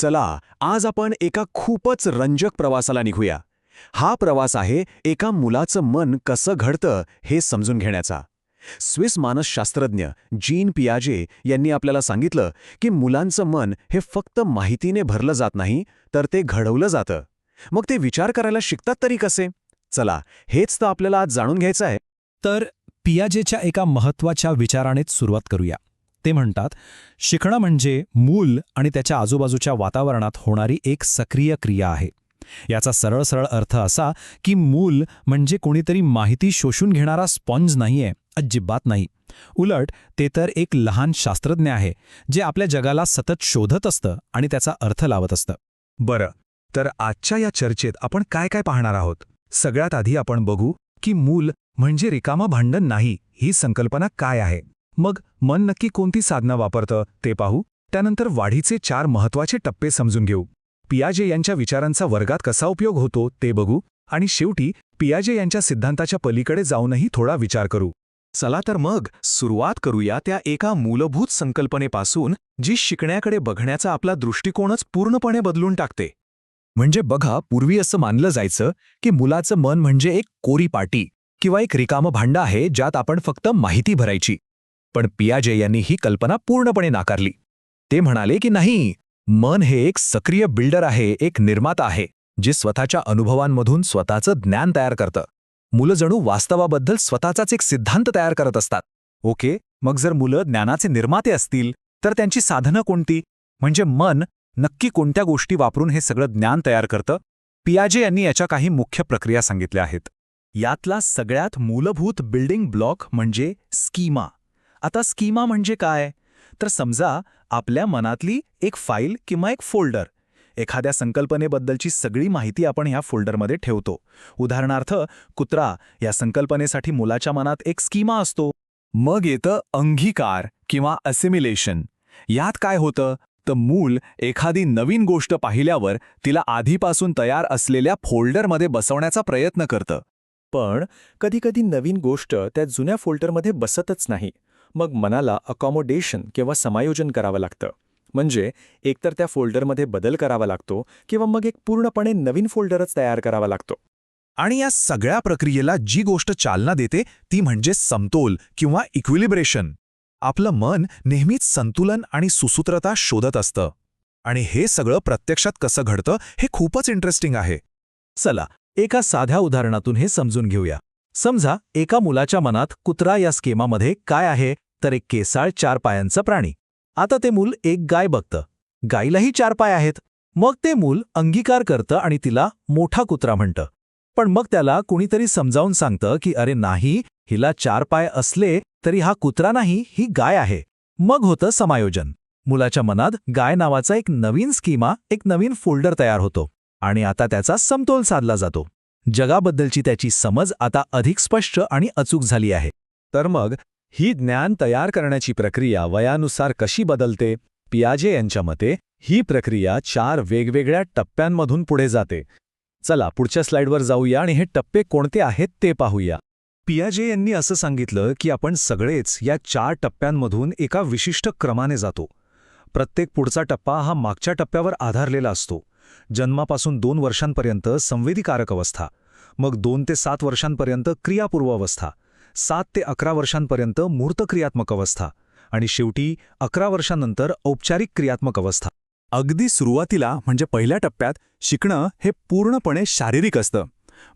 चला आज आपण एका खूपच रंजक प्रवासाला निघूया. हा प्रवास आहे एका मुलाचं मन कसं घडतं हे समजून घेण्याचा. स्विस मानसशास्त्रज्ञ जीन पियाजे यांनी आपल्याला सांगितलं की मुलांचं मन हे फक्त माहितीने भरलं जात नाही, तर ते घडवलं जातं. मग ते विचार करायला शिकतात तरी कसे? चला हेच तर आपल्याला आज जाणून घ्यायचं आहे. तर पियाजेच्या एका महत्त्वाच्या विचारानेच सुरुवात करूया. ते म्हणतात, शिकणं म्हणजे मूल आणि त्याच्या आजूबाजूच्या वातावरणात होणारी एक सक्रिय क्रिया आहे. याचा सरळ सरळ अर्थ असा की मूल म्हणजे कोणीतरी माहिती शोषून घेणारा स्पॉन्ज नाहीये, अजिबात नाही. उलट ते तर एक लहान शास्त्रज्ञ आहे जे आपल्या जगाला सतत शोधत असतं आणि त्याचा अर्थ लावत असतं. बरं, तर आजच्या या चर्चेत आपण काय काय पाहणार आहोत? सगळ्यात आधी आपण बघू की मूल म्हणजे रिकामं भांडण नाही, ही संकल्पना काय आहे. मग मन नक्की कोणती साधनं वापरतं ते पाहू. त्यानंतर वाढीचे 4 महत्त्वाचे टप्पे समजून घेऊ. पियाजे यांच्या विचारांचा वर्गात कसा उपयोग होतो ते बघू. आणि शेवटी पियाजे यांच्या सिद्धांताच्या पलीकडे जाऊनही थोडा विचार करू. चला तर मग सुरुवात करूया त्या एका मूलभूत संकल्पनेपासून जी शिकण्याकडे बघण्याचा आपला दृष्टिकोनच पूर्णपणे बदलून टाकते. म्हणजे बघा, पूर्वी असं मानलं जायचं की मुलाचं मन म्हणजे एक कोरी पाटी किंवा एक रिकामं भांडं आहे ज्यात आपण फक्त माहिती भरायची. पण पियाजे यांनी ही कल्पना पूर्णपणे नाकारली. ते म्हणाले की नाही, मन हे एक सक्रिय बिल्डर आहे, एक निर्माता आहे जे स्वतःच्या अनुभवांमधून स्वतःचं ज्ञान तयार करतं. मुलं जणू वास्तवाबद्दल स्वतःचाच एक सिद्धांत तयार करत असतात. ओके, मग जर मुलं ज्ञानाचे निर्माते असतील तर त्यांची साधनं कोणती? म्हणजे मन नक्की कोणत्या गोष्टी वापरून हे सगळं ज्ञान तयार करतं? पियाजे यांनी याच्या काही मुख्य प्रक्रिया सांगितल्या आहेत. यातला सगळ्यात मूलभूत बिल्डिंग ब्लॉक म्हणजे स्कीमा. आता स्कीमा म्हणजे काय? तर समजा आपल्या मनातली एक फाईल किंवा एक फोल्डर. एखाद्या संकल्पनेबद्दलची सगळी माहिती आपण ह्या फोल्डरमध्ये ठेवतो. उदाहरणार्थ कुत्रा या संकल्पनेसाठी मुलाच्या मनात एक स्कीमा असतो. मग येतं अंगीकार किंवा असिमिलेशन. यात काय होतं तर मूल एखादी नवीन गोष्ट पाहिल्यावर तिला आधीपासून तयार असलेल्या फोल्डरमध्ये बसवण्याचा प्रयत्न करतं. पण कधीकधी नवीन गोष्ट त्या जुन्या फोल्डरमध्ये बसतच नाही. मग मनाला अकॉमोडेशन किंवा समायोजन करावं लागतं. म्हणजे एकतर त्या फोल्डरमध्ये बदल करावा लागतो किंवा मग एक पूर्णपणे नवीन फोल्डरच तयार करावा लागतो. आणि या सगळ्या प्रक्रियेला जी गोष्ट चालना देते ती म्हणजे समतोल किंवा इक्विलिब्रेशन. आपलं मन नेहमीच संतुलन आणि सुसूत्रता शोधत असतं. आणि हे सगळं प्रत्यक्षात कसं घडतं हे खूपच इंटरेस्टिंग आहे. चला एका साध्या उदाहरणातून हे समजून घेऊया. समजा एका मुलाच्या मनात कुत्रा या स्केमामध्ये काय आहे तर एक केसाळ 4 पायांचा प्राणी. आता ते मूल एक गाय बघतं. गायीलाही 4 पाय आहेत. मग ते मूल अंगीकार करतं आणि तिला मोठा कुत्रा म्हणतं. पण मग त्याला कुणीतरी समजावून सांगतं की अरे नाही, हिला 4 पाय असले तरी हा कुत्रा नाही, ही गाय आहे. मग होतं समायोजन. मुलाच्या मनात गाय नावाचा एक नवीन स्कीमा, एक नवीन फोल्डर तयार होतो आणि आता त्याचा समतोल साधला जातो. जगाबद्दलची त्याची समज आता अधिक स्पष्ट आणि अचूक झाली आहे. तर मग ही ज्ञान तयार करण्याची प्रक्रिया वयानुसार कशी बदलते? पियाजे यांच्या मते ही प्रक्रिया 4 वेगवेगळ्या टप्प्यांमधून पुढे जाते. चला पुढच्या स्लाइडवर जाऊया आणि हे टप्पे कोणते आहेत ते पाहूया. पियाजे यांनी असं सांगितलं की आपण सगळेच या 4 टप्प्यांमधून एका विशिष्ट क्रमाने जातो. प्रत्येक पुढचा टप्पा हा मागच्या टप्प्यावर आधारलेला असतो. जन्मापासून 2 वर्षांपर्यंत संवेदीकारक अवस्था, मग 2 ते 7 वर्षांपर्यंत क्रियापूर्व अवस्था, 7 ते 11 वर्षांपर्यंत मूर्त क्रियात्मक अवस्था आणि शेवटी 11 वर्षांनंतर औपचारिक क्रियात्मक अवस्था. अगदी सुरुवातीला म्हणजे पहिल्या टप्प्यात शिकणं हे पूर्णपणे शारीरिक असतं.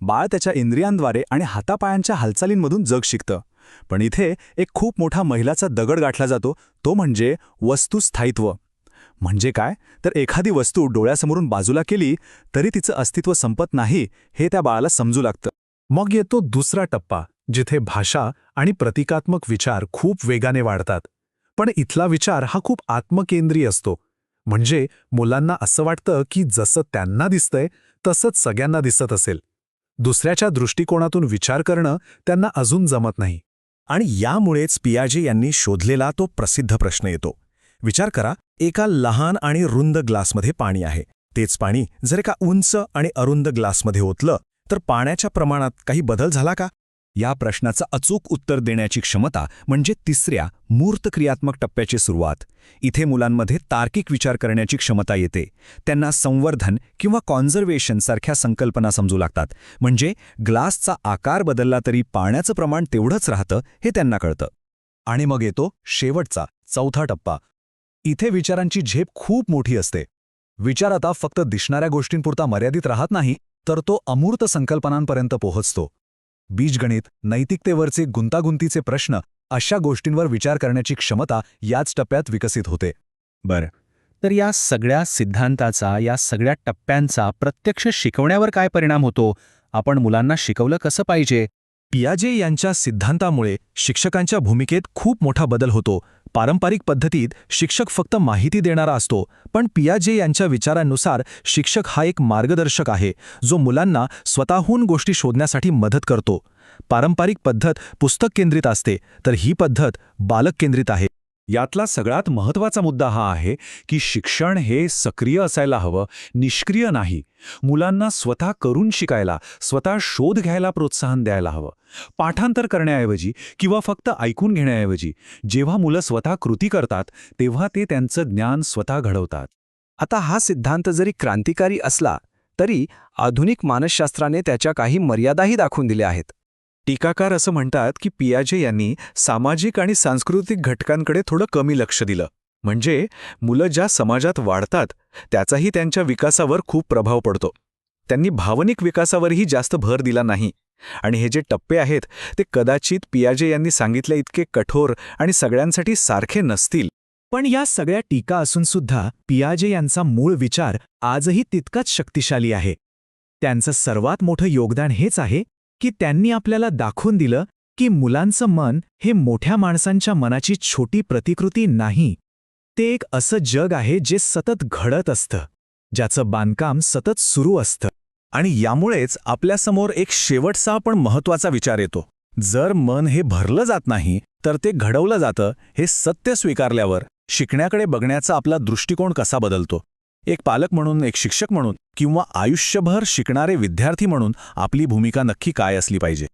बाळ त्याच्या इंद्रियांद्वारे आणि हातापायांच्या हालचालींमधून जग शिकतं. पण इथे एक खूप मोठा मैलाचा दगड गाठला जातो, तो म्हणजे वस्तुस्थायित्व. म्हणजे काय तर एखादी वस्तू डोळ्यासमोरून बाजूला केली तरी तिचं अस्तित्व संपत नाही हे त्या बाळाला समजू लागतं. मग येतो दुसरा टप्पा, जिथे भाषा आणि प्रतिकात्मक विचार खूप वेगाने वाढतात. पण इथला विचार हा खूप आत्मकेंद्रीय असतो. म्हणजे मुलांना असं वाटतं की जसं त्यांना दिसतंय तसंच सगळ्यांना दिसत असेल. दुसऱ्याच्या दृष्टिकोनातून विचार करणं त्यांना अजून जमत नाही. आणि यामुळेच पियाजे यांनी शोधलेला तो प्रसिद्ध प्रश्न येतो. विचार करा, एका लहान आणि रुंद ग्लासमध्ये पाणी आहे. तेच पाणी जर एका उंच आणि अरुंद ग्लासमध्ये ओतलं तर पाण्याच्या प्रमाणात काही बदल झाला का? या प्रश्नाचं अचूक उत्तर देण्याची क्षमता म्हणजे तिसऱ्या मूर्त क्रियात्मक टप्प्याची सुरुवात. इथे मुलांमध्ये तार्किक विचार करण्याची क्षमता येते. त्यांना संवर्धन किंवा कॉन्झर्वेशन सारख्या संकल्पना समजू लागतात. म्हणजे ग्लासचा आकार बदलला तरी पाण्याचं प्रमाण तेवढंच राहतं हे त्यांना कळतं. आणि मग येतो शेवटचा, चौथा टप्पा. इथे विचारांची झेप खूप मोठी असते. विचार आता फक्त दिसणाऱ्या गोष्टींपुरता मर्यादित राहत नाही, तर तो अमूर्त संकल्पनांपर्यंत पोहोचतो. बीजगणित, नैतिकतेवरचे गुंतागुंतीचे प्रश्न, अशा गोष्टींवर विचार करण्याची क्षमता याच टप्प्यात विकसित होते. बरं, तर या सगळ्या सिद्धांताचा, या सगळ्या टप्प्यांचा प्रत्यक्ष शिकवण्यावर काय परिणाम होतो? आपण मुलांना शिकवलं कसं पाहिजे? पियाजे यांच्या सिद्धांतामुळे शिक्षकांच्या भूमिकेत खूप मोठा बदल होतो. पारंपरिक पद्धतीत शिक्षक फक्त माहिती देणारा असतो, पण पियाजे यांच्या विचारांनुसार शिक्षक हा एक मार्गदर्शक आहे, जो मुलांना स्वतःहून गोष्टी शोधण्यासाठी मदत करतो. पारंपरिक पद्धत पुस्तक केंद्रित असते, तर ही पद्धत बालक केंद्रित आहे. यातला सगळ्यात महत्त्वाचा मुद्दा हा आहे की शिक्षण हे सक्रिय असायला हवं, निष्क्रिय नाही. मुलांना स्वतः करून शिकायला, स्वतः शोध घ्यायला प्रोत्साहन द्यायला हवं. पाठांतर करण्याऐवजी किंवा फक्त ऐकून घेण्याऐवजी जेव्हा मुलं स्वतः कृती करतात, तेव्हा ते त्यांचं ज्ञान स्वतः घडवतात. आता हा सिद्धांत जरी क्रांतिकारी असला तरी आधुनिक मानसशास्त्राने त्याच्या काही मर्यादाही दाखवून दिल्या आहेत. टीकाकार असं म्हणतात की पियाजे यांनी सामाजिक आणि सांस्कृतिक घटकांकडे थोडं कमी लक्ष दिलं. म्हणजे मुलं ज्या समाजात वाढतात त्याचाही त्यांच्या विकासावर खूप प्रभाव पडतो. त्यांनी भावनिक विकासावरही जास्त भर दिला नाही. आणि हे जे टप्पे आहेत ते कदाचित पियाजे यांनी सांगितल्या इतके कठोर आणि सगळ्यांसाठी सारखे नसतील. पण या सगळ्या टीका असून सुद्धा पियाजे यांचा मूळ विचार आजही तितकाच शक्तिशाली आहे. त्यांचं सर्वात मोठं योगदान हेच आहे की त्यांनी आपल्याला दाखवून दिलं की मुलांचं मन हे मोठ्या माणसांच्या मनाची छोटी प्रतिकृती नाही. ते एक असं जग आहे जे सतत घडत असतं, ज्याचं बांधकाम सतत सुरू असतं. आणि यामुळेच आपल्यासमोर एक शेवटचा पण महत्त्वाचा विचार येतो. जर मन हे भरलं जात नाही तर ते घडवलं जातं हे सत्य स्वीकारल्यावर शिकण्याकडे बघण्याचा आपला दृष्टिकोन कसा बदलतो? एक पालक म्हणून, एक शिक्षक म्हणून किंवा आयुष्यभर शिकणारे विद्यार्थी म्हणून आपली भूमिका नक्की काय असली पाहिजे?